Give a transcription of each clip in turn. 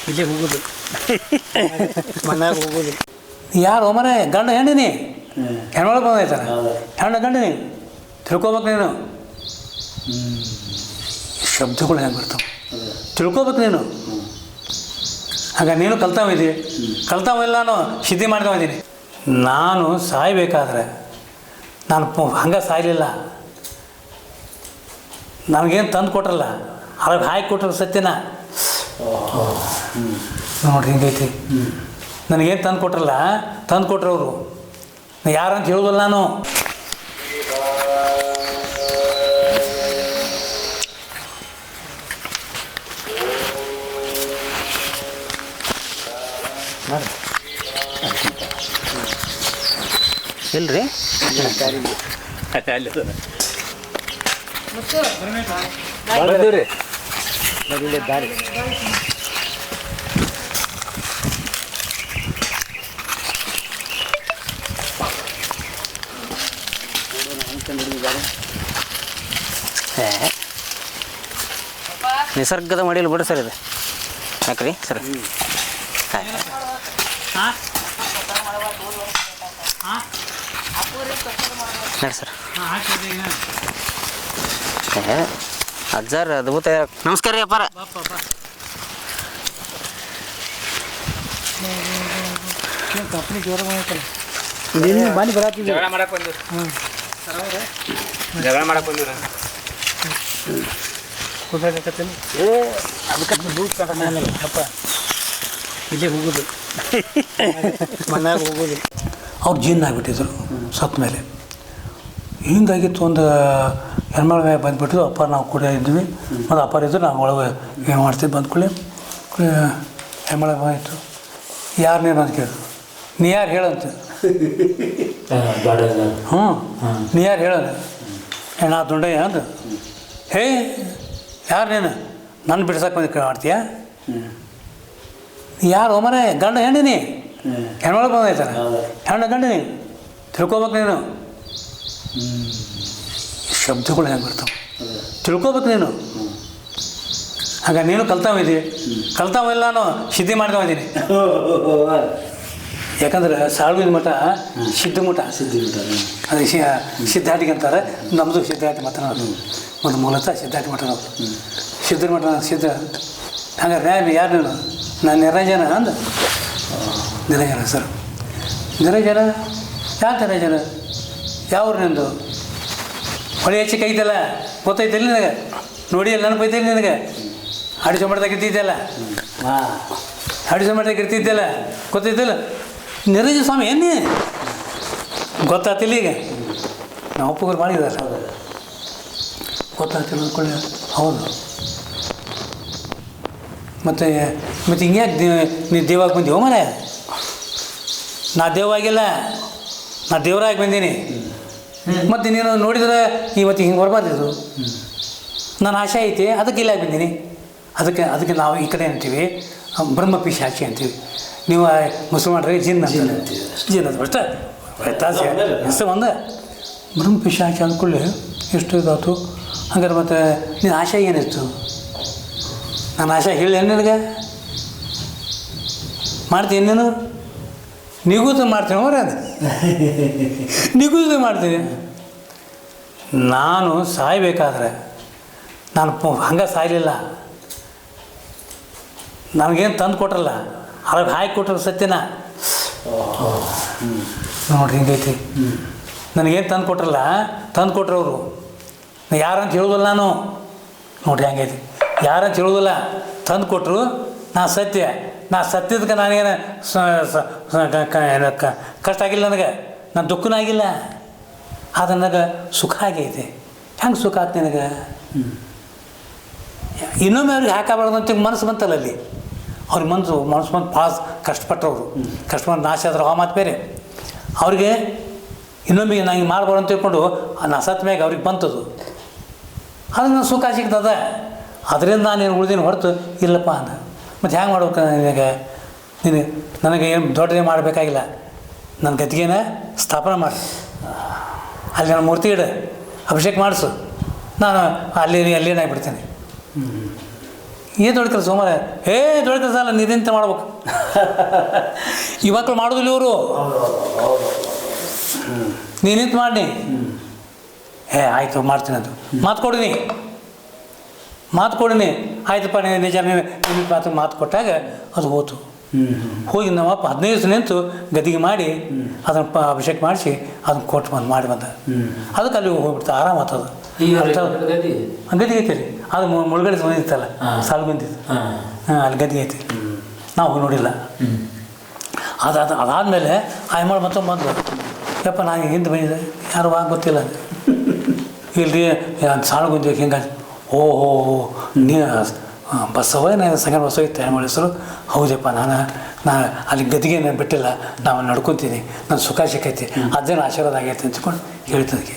ಇಲ್ಲೇ ಹೋಗೋದು ಮನ್ಯಾಗ ಹೋಗೋದು. ಯಾರು ಮನೆ ಗಂಡ ಹೆಣ್ಣಿನಿ ಹೆಣ್ಮಳ ಬಂದೈತಾರ ಹೆಣ್ಣು ಗಂಡಿನಿ ತಿಳ್ಕೊಬೇಕು ನೀನು. ಶಬ್ದಗಳು ಹೆಂಗೆ ಬರ್ತಾವೆ ತಿಳ್ಕೊಬೇಕು ನೀನು. ಆಗ ನೀನು ಕಲ್ತಾವಿದ್ದಿ, ಕಲ್ತಾವಿಲ್ಲ ನಾನು ಸಿದ್ಧಿ ಮಾಡ್ತಾವಿದ್ದೀನಿ. ನಾನು ಸಾಯ್ಬೇಕಾದ್ರೆ ನಾನು ಹಂಗೆ ಸಾಯಲಿಲ್ಲ. ನನಗೇನು ತಂದು ಕೊಟ್ರಲ್ಲ ಅದ್ರಾಗ ಹಾಕಿ ಕೊಟ್ರ ಸತ್ಯನ ನೋಡ್ರಿ ಹಿಂಗೈತಿ. ನನಗೇನು ತಂದು ಕೊಟ್ರಲ್ಲ ತಂದು ಕೊಟ್ರವರು ಯಾರಂತ ಹೇಳೋದಲ್ಲ ನಾನು. ಇಲ್ರಿ ಬರ್ತೀವ್ರಿ ದಾರಿ ನಿಸರ್ಗದ ಮಡಿಯಲ್ಲಿ ಬಿಡ್ರಿ ಸರ್ ಇದು ಯಾಕ್ರಿ ಸರ್. ನೋಡಿ ಸರ್ ಅಜ್ಜಾರ್ ಅದ್ಭುತ. ನಮಸ್ಕಾರ ರೀ ಅಪ್ಪಾರ. ಕಂಪ್ನಿ ಜೋರ ಬಂದೈತಲ್ಲ ನೀನು ಬನ್ನಿ ಬರತ್ತೀವಿ. ಜಗಳ ಮಾಡಕ್ಕೆ ಬಂದಿವ್ರಿ. ಜಗಳ ಮಾಡಕ್ಕೆ ಬಂದಿವ್ರಿ. ಕುದಾಕತ್ತೇನೆ ಅದಕ್ಕೆ ಅಪ್ಪ ಇಲ್ಲೇ ಹೋಗೋದು ಮನ್ಯಾಗ ಹೋಗೋದು. ಅವ್ರು ಜಿನ್ ಆಗಿಬಿಟ್ಟಿದ್ರು ಸತ್ತ ಮೇಲೆ. ಹಿಂಗಾಗಿತ್ತು ಒಂದು ಹೆಣ್ಮಳ ಮೇಲೆ ಬಂದುಬಿಟ್ಟು ಅಪ್ಪ ನಾವು ಕೂಡ ಇದ್ವಿ ಮತ್ತು ಅಪ್ಪ ಇದ್ರು ನಾವು ಒಳಗೆ ಏನು ಮಾಡ್ತೀವಿ ಬಂದ್ಕೊಳ್ಳಿ ಹೆಣ್ಮಳ ಬಂದಿತ್ತು. ಯಾರು ನೀನು ಅಂತ ಕೇಳಿದ್ರು. ನೀ ಯಾರು ಹೇಳಂತ. ಹ್ಞೂ ನೀ ಯಾರು ಹೇಳೋದು ನಾ ದುಂಡಯ್ಯ ಅಂದು. ಹೇ ಯಾರು ನೀನು ನನ್ನ ಬಿಡ್ಸಕ್ಕೆ ಬಂದು ಮಾಡ್ತೀಯ. ಯಾರು ಮನೆ ಗಂಡ ಹೆಣ್ಣಿನಿ ಹೆಣ್ಮಳ ಬಂದೈತಾರ ಹೆಣ್ಣು ಗಂಡಿನಿ ತಿಳ್ಕೊಬೇಕು ನೀನು. ಶಬ್ದಗಳು ಹೆಂಗೆ ಬರ್ತಾವೆ ತಿಳ್ಕೊಬೇಕು ನೀನು. ಆಗ ನೀನು ಕಲ್ತಾವಿದ್ದಿ, ಕಲ್ತಾವಿಲ್ಲ ನಾನು ಸಿದ್ಧಿ ಮಾಡ್ತಾವಿದ್ದೀನಿ. ಯಾಕಂದ್ರೆ ಸಾಳ್ವಿನ ಮಠ ಸಿದ್ಧ ಮಠ ಅದು ಸಿದ್ಧಾಟಿಗೆ ಅಂತಾರೆ. ನಮ್ಮದು ಸಿದ್ಧಾಟಿ ಮಠ ಅದು ಒಂದು ಮೂಲತಃ ಸಿದ್ಧಾಟಿ ಮಠ ನಾವು ಸಿದ್ಧರ ಮಠ ಸಿದ್ಧ. ಹಂಗಾರೆ ಯಾರು ನೀನು. ನಾನು ನಿರಂಜನ ಅಂದ. ನಿರಂಜನ ಸರ್ ನಿರಂಜನ ಯಾಕೆ ನಿರಂಜನ ಯಾವ ನಿಂದು ಹೊಳೆ ಹೆಚ್ಚಿಗೆ ಐತಲ್ಲ ಗೊತ್ತೈತಿಲ್ಲ ನಿನಗೆ. ನೋಡಿ ಅಲ್ಲಿ ನೆನಪೈತಿಲ್ಲ ನಿನಗೆ. ಅಡಿಸೋ ಮಠದಾಗ ಇರ್ತಿದ್ದಲ್ಲ ಅಡಿಸೋ ಮಠದಾಗ ಇರ್ತಿದ್ದಲ್ಲ ಗೊತ್ತೈತಿಲ್ಲ. ನಿರಂಜನ ಸ್ವಾಮಿ ಏನು ಗೊತ್ತಾಗ್ತಿಲ್ಲ ಈಗ. ನಾವು ಒಪ್ಪುಗರು ಮಾಡಿದ್ದಾರೆ ಗೊತ್ತಾಗ್ತಿಲ್ಲ ಅಂದ್ಕೊಳ್ಳಿ. ಹೌದು ಮತ್ತು ಮತ್ತು ಹಿಂಗ್ಯಾಕೆ ನೀ ದೇವಾಗಿ ಬಂದೀವ ಮನೆ. ನಾ ದೇವಾಗಿಲ್ಲ ನಾ ದೇವರಾಗಿ ಬಂದೀನಿ. ಮತ್ತು ನೀನು ನೋಡಿದ್ರೆ ಇವತ್ತು ಹಿಂಗೆ ಬರಬಾರ್ದು. ನನ್ನ ಆಶೆ ಐತಿ ಅದಕ್ಕೆ ಇಲ್ಲ ಬಂದೀನಿ. ಅದಕ್ಕೆ ನಾವು ಈ ಕಡೆ ಅಂತೀವಿ ಬ್ರಹ್ಮ ಪಿಶಾಚಿ ಅಂತೀವಿ. ನೀವು ಮುಸಲ್ಮಾನ್ರಿಗೆ ಜಿನ್ ಅಂತೀವಿ. ಜಿನ್ ಅದು ಅಷ್ಟೇ ವ್ಯತ್ಯಾಸ ಹೆಸರು ಒಂದ. ಬ್ರಹ್ಮ ಪಿಶಾಚಿ ಅಂದ್ಕೊಳ್ಳಿ ಎಷ್ಟು ಇದಾಯ್ತು. ಹಂಗಾರೆ ಮತ್ತು ನಿನ್ನ ಆಶೆ ಏನಿತ್ತು. ನಾನು ಆಶೆ ಹೇಳಿ ನಿನಗೆ ಮಾಡ್ತೀನಿ. ನೀನು ನಿಗೂತ ಮಾಡ್ತೀನಿ ಅವ್ರೆ ಅದು ನಿಗೂತ ಮಾಡ್ತೀನಿ. ನಾನು ಸಾಯ್ಬೇಕಾದ್ರೆ ನಾನು ಹಂಗೆ ಸಾಯಲಿಲ್ಲ. ನನಗೇನು ತಂದು ಕೊಟ್ರಲ್ಲ ಅದ್ರಾಗ ಹಾಕಿ ಕೊಟ್ರ ಸತ್ಯನ ನೋಡ್ರಿ ಹಿಂಗೈತಿ. ನನಗೇನು ತಂದು ಕೊಟ್ರಲ್ಲ ತಂದು ಕೊಟ್ರವರು ಯಾರಂತ ಹೇಳೋದಲ್ಲ ನಾನು. ನೋಡ್ರಿ ಹಂಗೈತಿ. ಯಾರಂತ ಹೇಳೋದಿಲ್ಲ ತಂದು ಕೊಟ್ಟರು. ನಾ ಸತ್ಯ ನಾ ಸತ್ಯದಕ್ಕೆ ನನಗೇನು ಕಷ್ಟ ಆಗಿಲ್ಲ. ನನಗೆ ನಾನು ದುಃಖನೂ ಆಗಿಲ್ಲ. ಅದು ನನಗೆ ಸುಖ ಆಗೈತೆ. ಹೆಂಗೆ ಸುಖ ಆಗ್ತದೆ ನನಗೆ. ಇನ್ನೊಮ್ಮೆ ಅವ್ರಿಗೆ ಹಾಕಬಾರ್ದು ಅಂತ ಮನಸ್ಸು ಬಂತಲ್ಲ ಅಲ್ಲಿ. ಅವ್ರಿಗೆ ಮನಸ್ಸು ಬಂದು ಭಾಳ ಕಷ್ಟಪಟ್ಟವರು ಕಷ್ಟಪಟ್ಟು ನಾಶ ಆದ್ರೆ ಆ ಮಾತು ಬೇರೆ. ಅವ್ರಿಗೆ ಇನ್ನೊಮ್ಮೆ ನಂಗೆ ಮಾಡಬಾರ್ದು ಅಂತ ತಿಳ್ಕೊಂಡು ನಾ ಸತ್ತ ಮ್ಯಾಗ ಅವ್ರಿಗೆ ಬಂತದು. ಅದಕ್ಕೆ ನಾನು ಸುಖ ಸಿಗ್ತದ. ಅದರಿಂದ ನಾನೇನು ಉಳ್ದೀನಿ ಹೊರತು ಇಲ್ಲಪ್ಪ ಅಂದ. ಮತ್ತು ಹೆಂಗೆ ಮಾಡ್ಬೇಕು ನಿನಗೆ. ನನಗೆ ಏನು ದೊಡ್ಡದೇ ಮಾಡಬೇಕಾಗಿಲ್ಲ. ನನ್ನ ಗದ್ದಿಗೆನ ಸ್ಥಾಪನೆ ಮಾಡಿ ಅಲ್ಲಿ ನನ್ನ ಮೂರ್ತಿ ಇಡು ಅಭಿಷೇಕ ಮಾಡಿಸು. ನಾನು ಅಲ್ಲೇನಾಗ್ಬಿಡ್ತೇನೆ. ಏನು ದೊಡ್ಡ ಕೆಲಸ ಸೋಮಾರ ದೊಡ್ಡ ಕೆಲಸ ಅಲ್ಲ, ನಿಂತ ಮಾಡ್ಬೇಕು. ಈ ಮಕ್ಳು ಮಾಡೋದಿಲ್ಲ ಇವರು. ನೀನು ನಿಂತು ಮಾಡಿ ಆಯಿತು ಮಾಡ್ತೀನಿ ಅದು ಮಾತು ಕೊಡಿನಿ ಆಯ್ತಪ್ಪ ನಿಜ ಮಾತು ಕೊಟ್ಟಾಗ ಅದು ಹೋತು. ಹೋಗಿ ನಮ್ಮಪ್ಪ 15 ದಿವಸ ನಿಂತು ಗದಿಗೆ ಮಾಡಿ ಅದನ್ನು ಅಭಿಷೇಕ ಮಾಡಿಸಿ ಅದನ್ನು ಕೊಟ್ಟು ಮಾಡಿ ಬಂದ. ಅದಕ್ಕೆ ಅಲ್ಲಿ ಹೋಗ್ಬಿಡ್ತು, ಆರಾಮ ಆಗ್ತದೆ. ಗದಿಗೆ ಐತಿ ರೀ, ಅದು ಮುಳುಗಡೆ ಬಂದಿತ್ತಲ್ಲ, ಸಾಲು ಬಂದಿತ್ತು. ಅಲ್ಲಿ ಗದಿಗೆ ಐತಿ, ನಾವು ನೋಡಿಲ್ಲ. ಅದಾದಮೇಲೆ ಆಯ್ಮಾಳು ಮತ್ತೊಂದು ಬಂದು, ಯಪ್ಪ ನಾನು ಹಿಂದೆ ಬಂದಿದ್ದೆ, ಯಾರು ಗೊತ್ತಿಲ್ಲ ಇಲ್ರಿ ಸಾಲು ಬಂದಿದ್ದು ಹಿಂಗೆ. ಓಹೋ ನೀ ಬಸ್ಸವ ಸಂಗನ ಬಸ್ಸವ ಇತ್ತು ಆಯ್ಮಾಳ ಹೆಸರು. ಹೌದಪ್ಪ ನಾನು ಅಲ್ಲಿ ಗದಿಗೆ ನಾನು ಬಿಟ್ಟಿಲ್ಲ, ನಾನು ನಡ್ಕೊತೀನಿ, ನನ್ನ ಸುಖ ಸಿಕ್ಕೈತಿ, ಅದೇನು ಆಶೀರ್ವಾದ ಆಗೈತಿ ಅಂತ್ಕೊಂಡು ಹೇಳ್ತದಕ್ಕೆ.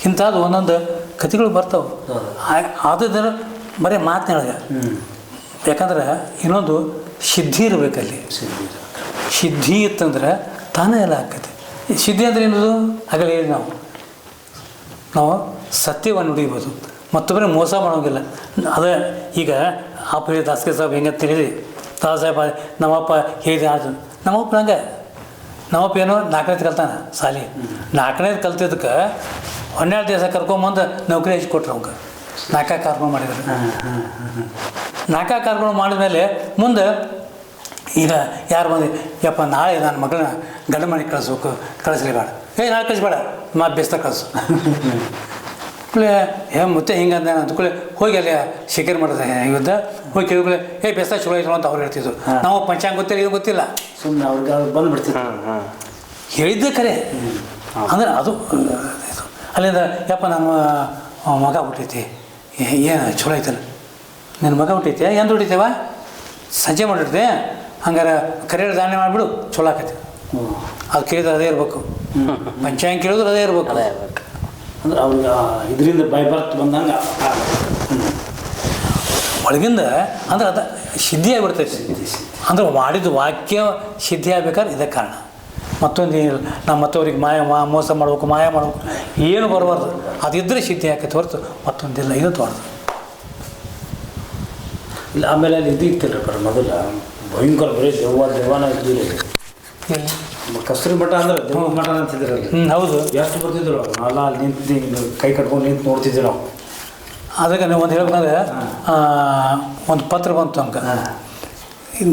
ಇಂಥದ್ದು ಒಂದೊಂದು ಕಥೆಗಳು ಬರ್ತಾವೆ. ಆದ್ರೆ ಬರೀ ಮಾತನಾಡಿದೆ. ಯಾಕಂದ್ರೆ ಇನ್ನೊಂದು ಸಿದ್ಧಿ ಇರಬೇಕಲ್ಲಿ. ಸಿದ್ಧಿ ಇತ್ತಂದ್ರೆ ತಾನೇ ಎಲ್ಲ ಆಕೈತಿ. ಸಿದ್ಧಿ ಅಂದ್ರೆ ಏನದು ಆಗಲೇ ಹೇಳಿ ನಾವು ಸತ್ಯವನ್ನು ನುಡಿಬೋದು, ಮತ್ತೊಬ್ಬರೇ ಮೋಸ ಮಾಡೋಂಗಿಲ್ಲ. ಅದೇ ಈಗ ಅಪ್ಪ ಹೇಳಿ ದಾಸ್ಕೆ ಸಾಹೇಬ್ ಹೆಂಗೆ ತಿಳಿದಿ ದಾಸ್ ಸಾಹೇಬ ನಮ್ಮಪ್ಪ ಹೇಳಿದೆ ಆಯ್ತು. ನಮ್ಮಪ್ಪ ಹಂಗೆ, ನಮ್ಮಪ್ಪ ಏನೋ 4ನೇದು ಕಲ್ತಾನ ಸಾಲಿ. 4ನೇದು ಕಲ್ತಿದ್ದಕ್ಕೆ 12 ದಿವಸ ಕರ್ಕೊಂಬಂದು ನೌಕರಿ ಹಚ್ಚಿ ಕೊಟ್ರು ಅವಂಗೆ. 4 ಕಾರ್ಕೊಂಡು ಮಾಡಿದ್ರು. 4 ಕಾರ್ಕೊಂಡು ಮಾಡಿದ್ಮೇಲೆ ಮುಂದೆ ಈಗ ಯಾರು ಬಂದು ಯಪ್ಪ ನಾಳೆ ನನ್ನ ಮಗಳನ್ನ ಗಂಡ ಮನೆಗೆ ಕಳಿಸ್ಬೇಕು, ಕಳಿಸ್ಲಿ ಬೇಡ, ನಾಳೆ ಕಳಿಸ್ಬೇಡ, ಮತ್ತೆ ಬೇಸ್ತ ಕಳಿಸು. ಮತ್ತೆ ಹಿಂಗಂದ ಅಂದ್ಕೊಳ್ಳಿ ಹೋಗಿ ಅಲ್ಲಿ ಶಿಖರ್ ಮಾಡಿದೆ ಇವತ್ತು ಹೋಗಿ ಕೇಳಿದ್ರೆ ಬೇಸ್ತ ಚಲೋ ಐತೋ ಅಂತ ಅವ್ರು ಹೇಳ್ತಿದ್ರು. ನಾವು ಪಂಚಾಂಗ ಗೊತ್ತಿಲ್ಲ, ಇದು ಗೊತ್ತಿಲ್ಲ, ಸುಮ್ಮನೆ ಅವ್ರಿಗೆ ಬಂದುಬಿಡ್ತಿದ್ರು. ಹೇಳಿದ್ದೆ ಖರೆ ಅಂದ್ರೆ ಅದು ಅಲ್ಲಿಂದ ಯಪ್ಪ ನಮ್ಮ ಮಗ ಹುಟ್ಟೈತಿ, ಏನು ಚಲೋ ಐತಲ್ಲ, ನಿನ್ನ ಮಗ ಹುಟ್ಟೈತಿ ಎಂದು ಹೊಡಿತೇವ ಸಂಜೆ ಮಾಡಿರ್ತೆ, ಹಂಗಾರೆ ಕರಿಯರ್ ದಾನ ಮಾಡಿಬಿಡು, ಚಲೋ ಆಕೈತಿ. ಅದು ಕೇಳಿದ್ರೆ ಅದೇ ಇರಬೇಕು, ಪಂಚಾಂಗ ಕೇಳಿದ್ರೆ ಅದೇ ಇರಬೇಕು. ಅಂದ್ರೆ ಅವ್ರಿಗೆ ಇದರಿಂದ ಬೈಬರ್ತ್ ಬಂದಂಗೆ ಒಳಗಿಂದ ಅಂದ್ರೆ ಅದು ಸಿದ್ಧಿ ಆಗಿಬಿಡ್ತೈತಿ. ಅಂದ್ರೆ ಮಾಡಿದ ವಾಕ್ಯ ಸಿದ್ಧಿ ಆಗ್ಬೇಕಾದ್ರೆ ಇದೇ ಕಾರಣ. ಮತ್ತೊಂದು ಏನಿಲ್ಲ, ನಾವು ಮತ್ತವ್ರಿಗೆ ಮೋಸ ಮಾಡ್ಬೇಕು, ಮಾಯ ಮಾಡ್ಬೇಕು, ಏನು ಬರಬಾರ್ದು. ಅದಿದ್ದರೆ ಸಿದ್ಧಿ ಆಕೈತೆ ಹೊರತು ಮತ್ತೊಂದಿಲ್ಲ. ಇದು ತೋರ್ದು ಇಲ್ಲ. ಆಮೇಲೆ ಅಲ್ಲಿ ಇದು ಇರ್ತಿಲ್ಲ ಮೊದಲ ಭಯಂಕರ ಬರೀ ದೇವಾನ ಇದ್ದಿಲ್ಲ. ಎಲ್ಲಿ ಕಸ್ತೂರಿ ಮಠ ಅಂದ್ರೆ ದೇವ ಮಠ ಅಂತಿದ್ರಲ್ಲಿ. ಹೌದು, ಎಷ್ಟು ಬರ್ತಿದ್ರು ಅಲ್ಲ, ಅಲ್ಲಿ ನಿಂತು ಕೈ ಕಟ್ಕೊಂಡು ನಿಂತು ನೋಡ್ತಿದ್ವಿ ನಾವು. ಅದಕ್ಕೆ ನೀವು ಒಂದು ಹೇಳ್ಬೇಕಂದ್ರೆ ಒಂದು ಪತ್ರ ಬಂತು ನಮ್ಗೆ,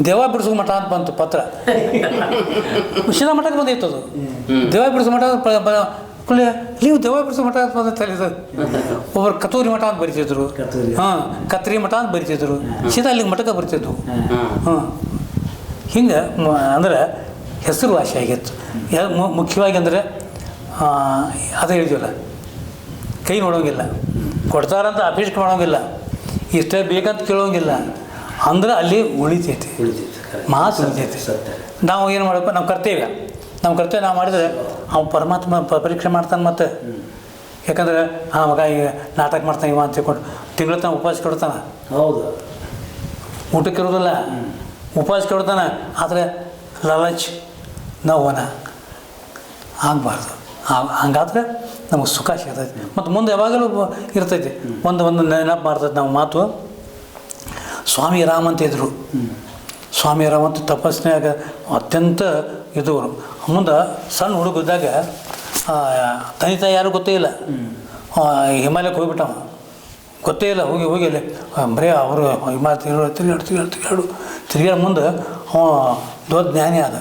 ದೇವ ಬಿಡಿಸೋ ಮಠ ಅಂತ ಬಂತು ಪತ್ರ. ಶಿಲಾ ಮಠಕ್ಕೆ ಬಂದಿತ್ತು ಅದು. ದೇವ ಬಿಡಿಸೋ ಮಠ ನೀವು ದೇವ ಬಿಡಿಸೋ ಮಠ ಅಂತ ಬಂದಿತ್ತು. ಒಬ್ಬರು ಕತೂರಿ ಮಠ ಅಂತ ಬರಿತಿದ್ರು, ಕತ್ರಿ ಮಠ ಅಂತ ಬರಿತಿದ್ರು, ಸೀದಾ ಅಲ್ಲಿಗೆ ಮಠಕ್ಕೆ ಬರ್ತಿದ್ವು. ಹಿಂಗೆ ಅಂದ್ರೆ ಹೆಸರುವಾಸಿ ಆಗಿತ್ತು. ಮುಖ್ಯವಾಗಿ ಅಂದರೆ ಅದು ಹೇಳಿದ್ವಲ್ಲ, ಕೈ ನೋಡೋಂಗಿಲ್ಲ, ಕೊಡ್ತಾರಂತ ಅಪೇಕ್ಷೆ ಮಾಡೋಂಗಿಲ್ಲ, ಇಷ್ಟೇ ಬೇಕಂತ ಕೇಳೋಂಗಿಲ್ಲ. ಅಂದ್ರೆ ಅಲ್ಲಿ ಉಳಿತೈತಿ, ಮಾತು ಉಳಿತೈತಿ. ನಾವು ಏನು ಮಾಡಬೇಕು, ನಾವು ಕರ್ತೇವೆ ನಾವು ಮಾಡಿದರೆ ಅವ್ನು ಪರಮಾತ್ಮ ಪರೀಕ್ಷೆ ಮಾಡ್ತಾನೆ. ಮತ್ತು ಯಾಕಂದ್ರೆ ಮಗ ಈಗ ನಾಟಕ ಮಾಡ್ತಾನೆ ಇವ ಅಂತ ತಿಳ್ಕೊಂಡು ತಿಂಗಳ ತನಕ ಉಪವಾಸ ಕೊಡ್ತಾನೆ. ಹೌದು, ಊಟಕ್ಕೆ ಇರೋದಿಲ್ಲ, ಉಪವಾಸ ಕೊಡ್ತಾನೆ. ಆದರೆ ಲಲಚ್ ನೋವನ ಆಗಬಾರ್ದು. ಹಂಗಾದ್ರೆ ನಮಗೆ ಸುಖ ಸಿಗ್ತೈತಿ. ಮತ್ತು ಮುಂದೆ ಯಾವಾಗಲೂ ಇರ್ತೈತಿ. ಒಂದು ನೆನಪು ಮಾಡ್ತೈತಿ ನಾವು ಮಾತು. ಸ್ವಾಮಿ ರಾಮ್ ಅಂತ ಇದ್ದರು. ಸ್ವಾಮಿ ರಾಮ್ ಅಂತ ತಪಸ್ಸಿನಾಗ ಅತ್ಯಂತ ಇದ್ದವರು. ಮುಂದೆ ಸಣ್ಣ ಹುಡುಗಿದ್ದಾಗ ತಂದೆ ತಾಯಿ ಯಾರೂ ಗೊತ್ತೇ ಇಲ್ಲ. ಹಿಮಾಲಯಕ್ಕೆ ಹೋಗ್ಬಿಟ್ಟವ, ಗೊತ್ತೇ ಇಲ್ಲ. ಹೋಗಿ ಅಲ್ಲಿ ಬರೀ ಅವರು ಹಿಮಾಲಯ ತಿರುಗಾಡು ಮುಂದೆ ದೊಡ್ಡ ಜ್ಞಾನಿ ಆದ.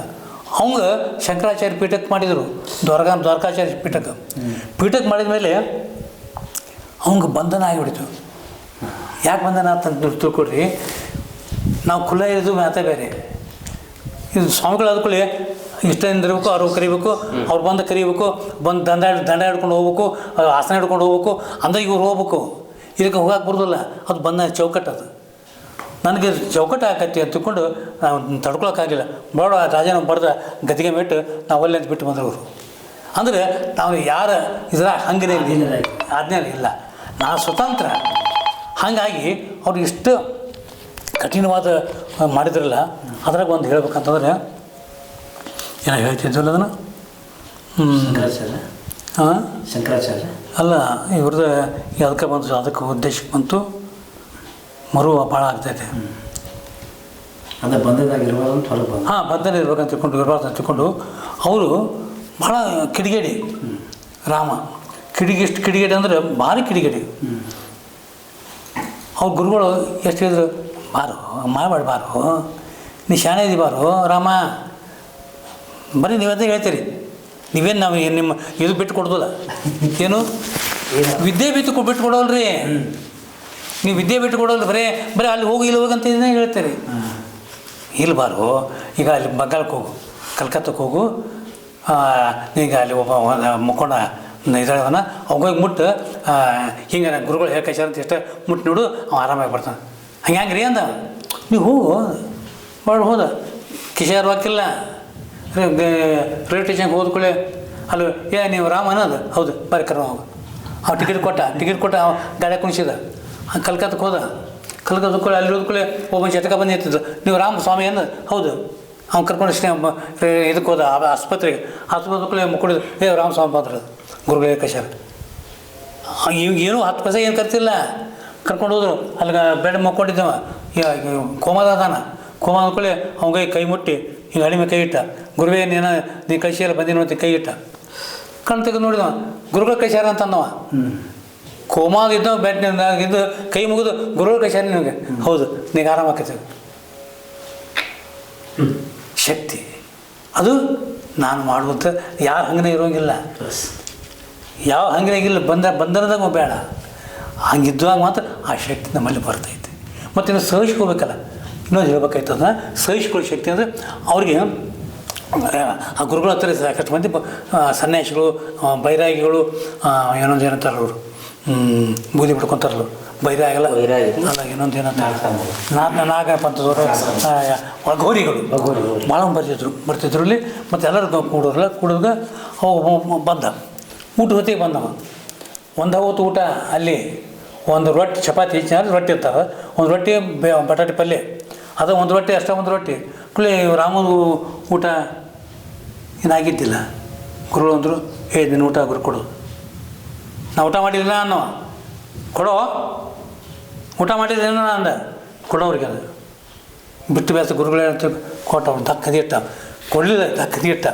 ಅವಂಗೆ ಶಂಕರಾಚಾರ್ಯ ಪೀಠಕ್ಕೆ ಮಾಡಿದರು, ದ್ವಾರಕಾಚಾರ್ಯ ಪೀಠಕ್ಕೆ ಮಾಡಿದ ಮೇಲೆ ಅವಂಗೆ ಬಂಧನ ಆಗಿಬಿಡ್ತು. ಯಾಕೆ ಬಂಧನ ಅಂತ ತಿಳ್ಕೊಡ್ರಿ, ನಾವು ಕುಲ ಇರೋದು ಮಾತೇ ಬೇರೆ. ಇದು ಸ್ವಾಮಿಗಳು ಆದ್ಕೊಳ್ಳಿ ಇಷ್ಟದಿಂದ ಇರಬೇಕು, ಅವ್ರು ಕರಿಬೇಕು, ಅವ್ರು ಬಂದು ಕರಿಬೇಕು, ಬಂದು ದಂಡ ಹಿಡ್ಕೊಂಡು ಹೋಗ್ಬೇಕು, ಆಸನ ಹಿಡ್ಕೊಂಡು ಹೋಗ್ಬೇಕು, ಅಂದ್ರೆ ಇವ್ರು ಹೋಗ್ಬೇಕು. ಇದಕ್ಕೆ ಹೋಗಕ್ಕೆ ಬರೋದಿಲ್ಲ, ಅದು ಬಂದ ಚೌಕಟ್ಟು. ಅದು ನನಗೆ ಚೌಕಟ್ಟು ಹಾಕತ್ತಿ ಅಂತ ತಿಳ್ಕೊಂಡು ನಾವು ತಡ್ಕೊಳಕ್ಕಾಗಿಲ್ಲ. ಬೇಡ ರಾಜನ ಬರೆದ ಗದಿಗೆ ಬಿಟ್ಟು ನಾವು ಒಳ್ಳೆ ಅಂತ ಬಿಟ್ಟು ಬಂದರು ಅವರು. ಅಂದರೆ ನಾವು ಯಾರ ಇದರ ಹಂಗನೇ ಆಜ್ಞೆ ಇಲ್ಲ, ನಾವು ಸ್ವತಂತ್ರ. ಹಾಗಾಗಿ ಅವ್ರು ಇಷ್ಟು ಕಠಿಣವಾದ ಮಾಡಿದ್ರಲ್ಲ. ಅದ್ರಾಗ ಒಂದು ಹೇಳ್ಬೇಕಂತಂದ್ರೆ ಏನೋ ಹೇಳ್ತಿದ್ವಲ್ಲ ಅದನ್ನು. ಶಂಕರಾಚಾರ್ಯ ಅಲ್ಲ, ಇವ್ರದ್ದು ಅದಕ್ಕೆ ಬಂತು, ಅದಕ್ಕೆ ಉದ್ದೇಶಕ್ಕೆ ಬಂತು. ಮರು ಭಾಳ ಆಗ್ತೈತೆ. ಅದ ಬಂಧದಾಗಿರ್ಬಾರ್ದು ಅಂತ ಹೊರಗೆ ಬಂದ. ಹಾಂ ಬಂಧನ ಇರ್ಬೇಕಂತ ತಿಳ್ಕೊಂಡು ಇರಬಾರ್ದು ಅಂತ ತಿಳ್ಕೊಂಡು ಅವರು ಭಾಳ ಕಿಡಿಗೇಡಿ ರಾಮ. ಎಷ್ಟು ಕಿಡಿಗೇಡಿ ಅಂದ್ರೆ ಭಾರಿ ಕಿಡಿಗೇಡಿ. ಅವ್ರ ಗುರುಗಳು ಎಷ್ಟು ಹೇಳಿದ್ರು, ಬಾರು ಮಾಡಬೇಡ, ಬಾರು ನೀ ಶಾಣೆ ಇದ್ದೀವಿ, ಬಾರು ರಾಮ, ಬರೀ ನೀವಂತ ಹೇಳ್ತೀರಿ, ನೀವೇನು ನಾವು ನಿಮ್ಮ ಇದು ಬಿಟ್ಟು ಕೊಡೋದಿಲ್ಲ, ಏನು ವಿದ್ಯೆ ಬಿಟ್ಟು ಕೊಡೋಲ್ರಿ ನೀವು, ವಿದ್ಯೆ ಬಿಟ್ಟು ಕೊಡೋಲ್ಲ, ಬರೀ ಅಲ್ಲಿ ಹೋಗಿ ಇಲ್ಲಿ ಹೋಗಿ ಅಂತ ಇದನ್ನೇ ಹೇಳ್ತೀರಿ. ಇಲ್ಲಿ ಬಾರು, ಈಗ ಅಲ್ಲಿ ಬಂಗಾಳಕ್ಕೆ ಹೋಗು, ಕಲ್ಕತ್ತಕ್ಕೆ ಹೋಗು, ಈಗ ಅಲ್ಲಿ ಒಬ್ಬ ಮುಕ್ಕೊಂಡ ಇದಳವನ ಅವಾಗ ಮುಟ್ಟು ಹಿಂಗೆ ಗುರುಗಳು ಹೇಳ್ಕೈಸಾರ ಅಂತ ಎಷ್ಟು ಮುಟ್ಟು ನೋಡು, ಅವ ಆರಾಮಾಗಿ ಬರ್ತಾನೆ. ಹಂಗೆ ರೀ ಅಂದ. ನೀವು ಹೋಗು ಬಾಳು ಹೋದ ಕಿಶಾರ್ ಹಾಕಿಲ್ಲ ರೈಲ್ವೆ ಸ್ಟೇಷನ್ಗೆ ಹೋದ್ಕೊಳ್ಳೆ ಅಲ್ಲಿ ನೀವು ರಾಮ ಅನ್ನೋದು ಹೌದು ಬರ್ರಿ ಕರ್ಮ ಹೋಗು. ಅವ ಟಿಕೆಟ್ ಕೊಟ್ಟ ಅವ ಗಾಡಿ ಕುಣಿಸಿದ. ಕಲ್ಕತ್ತಕ್ಕೆ ಹೋದ. ಕಲ್ಕತ್ತಕ್ಕೆ ಅಲ್ಲಿ ಹೋದ್ಕೊಳ್ಳೆ ಒಬ್ಬ ಜಟಕ ಬಂದು ನಿಂತಿದ್ದು, ನೀವು ರಾಮ ಸ್ವಾಮಿ ಅನ್ನೋದು ಹೌದು. ಅವ್ನು ಕರ್ಕೊಂಡು ಇದಕ್ಕೆ ಹೋದ ಆಸ್ಪತ್ರೆಗೆ ಹೋದ್ಕೊಳ್ಳೆ ಮುಕ್ಕೊಂಡಿದ್ದು ರಾಮಸ್ವಾಮಿ ಬಂದ್ರೆ ಗುರುಗಳೇ ಕಶಾರ. ಏನೂ 10 ಪೈಸೆ ಏನು ಖರ್ಚಿಲ್ಲ. ಕರ್ಕೊಂಡು ಹೋದ್ರು. ಅಲ್ಲಿ ಬೆಡ್ ಮಕ್ಕೊಂಡಿದ್ದವ ಕೋಮಾದಾನ. ಕೋಮ ಅಂದ್ಕೊಳ್ಳಿ ಅವಂಗೈ ಕೈ ಮುಟ್ಟಿ ಹಿಂಗೆ ಅಡಿಮೆ ಕೈ ಇಟ್ಟ. ಗುರುವೇ ನೀ ಕಳಿಸಿಯಲ್ಲ ಬಂದಿನ ಅಂತ ಕೈ ಇಟ್ಟ. ಕಣ್ಣು ತೆಗೆದು ನೋಡಿದವ, ಗುರುಗಳು ಕಳಿಸ್ಯಾರ ಅಂತ ಅನ್ನವ. ಕೋಮಾಗಿದ್ದವ ಬೆಡ್ನಿಂದಾಗಿದ್ದು ಕೈ ಮುಗಿದು ಗುರುಗಳು ಕಳಿಸ್ಯಾರ ನಿನಗೆ, ಹೌದು ನೀಗ ಆರಾಮಾಕೈತೆ. ಶಕ್ತಿ ಅದು ನಾನು ಮಾಡುವಂಥ ಯಾರು ಹಂಗನೇ ಇರೋಂಗಿಲ್ಲ, ಯಾವ ಹಂಗಿನಾಗಿಲ್ಲ. ಬಂಧನದಾಗ ಬೇಡ, ಹಂಗಿದ್ದಾಗ ಮಾತ್ರ ಆ ಶಕ್ತಿ ನಮ್ಮಲ್ಲಿ ಬರ್ತೈತೆ. ಮತ್ತು ಇನ್ನು ಸಹಿಸ್ಕೋಬೇಕಲ್ಲ, ಇನ್ನೊಂದು ಹೇಳ್ಬೇಕಾಯ್ತದ, ಸಹಿಸ್ಕೊಳ್ಳೋ ಶಕ್ತಿ ಅಂದರೆ ಅವ್ರಿಗೆ ಆ ಗುರುಗಳ ಹತ್ರ ಸಾಕಷ್ಟು ಮಂದಿ ಸನ್ಯಾಸಿಗಳು, ಬೈರಾಗಿಗಳು, ಏನೊಂದು ಏನಂತಾರಲ್ಲ ಅವರು ಬೂದಿ ಬಿಡ್ಕೊತಾರಲ್ಲ, ಬೈರಾಗಲ್ಲ ಅಲ್ಲ, ಇನ್ನೊಂದು ಏನಂತ ನಾಗ ಪಂಥದವರು ಘೋರಿಗಳು ಭಾಳ ಬರ್ತಿದ್ರು ಇಲ್ಲಿ. ಮತ್ತು ಎಲ್ಲರೂ ಕೂಡೋದಾಗ ಅವು ಬಂದ ಊಟ ಹೊತ್ತಿಗೆ ಬಂದವ. ಒಂದು ಹೊತ್ತು ಊಟ ಅಲ್ಲಿ ಒಂದು ರೊಟ್ಟಿ ಚಪಾತಿ ರೊಟ್ಟಿ ಇರ್ತಾರೆ, ಒಂದು ರೊಟ್ಟಿ ಬಟಾಟೆ ಪಲ್ಯ, ಅದು ಒಂದು ರೊಟ್ಟಿ ಅಷ್ಟೇ, ಒಂದು ರೊಟ್ಟಿ ಕುಳಿ ರಾಮನ ಊಟ ಏನಾಗಿದ್ದಿಲ್ಲ. ಗುರುಗಳು ಅಂದರು, ನಿನ್ನ ಊಟ ಗುರು ಕೊಡು. ನಾ ಊಟ ಮಾಡಿಲ್ಲ ಅನ್ನೋ, ಕೊಡೋ ಊಟ ಮಾಡಿದ್ರೇನೋ ಅಂದ, ಕೊಡೋವ್ರಿಗೆ ಅದು ಬಿಟ್ಟು ಬೇಸ ಗುರುಗಳೇ ಅಂತ ಕೊಟ್ಟ. ಅವ್ರು ದಕ್ಕದಿ ಇಟ್ಟ, ಕೊಡಲಿಲ್ಲ ದಕ್ಕದಿ ಇಟ್ಟ.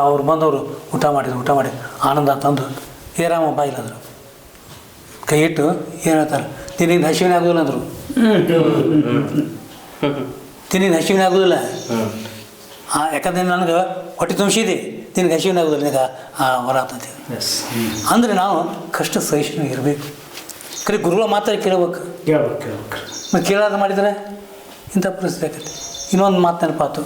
ಅವ್ರು ಬಂದವರು ಊಟ ಮಾಡಿ ಆನಂದ ತಂದು ರಾಮ ಬಾಯಿಲ್ಲಂದರು. ಕೈ ಇಟ್ಟು ಏನು ಹೇಳ್ತಾರೆ, ತಿನ್ನಿಂದ ಹಸಿವಿನ ಆಗೋದಿಲ್ಲ ಅಂದರು. ತಿನ್ನಿಂದ ಹಸಿವಿನ ಆಗೋದಿಲ್ಲ, ಯಾಕಂದ್ರೆ ನನಗೆ ಹೊಟ್ಟೆ ತುಂಬಿಸಿದೆ, ನಿನಗೆ ಹಸಿವಿನ ಆಗೋದಿಲ್ಲ, ನಿನಗೆ ಹೊರ ಆಗ್ತದೆ. ಅಂದರೆ ನಾವು ಕಷ್ಟ ಸಹಿಷ್ಣು ಇರಬೇಕು. ಕರೆ ಗುರುಗಳ ಮಾತ್ರ ಕೇಳ್ಬೇಕು. ಮತ್ತು ಕೇಳೋದು ಮಾಡಿದರೆ ಇಂಥ ಪರಿಸ್ಥಿತಿ ಆಕೈತಿ. ಇನ್ನೊಂದು ಮಾತು ನೆನಪಾತು.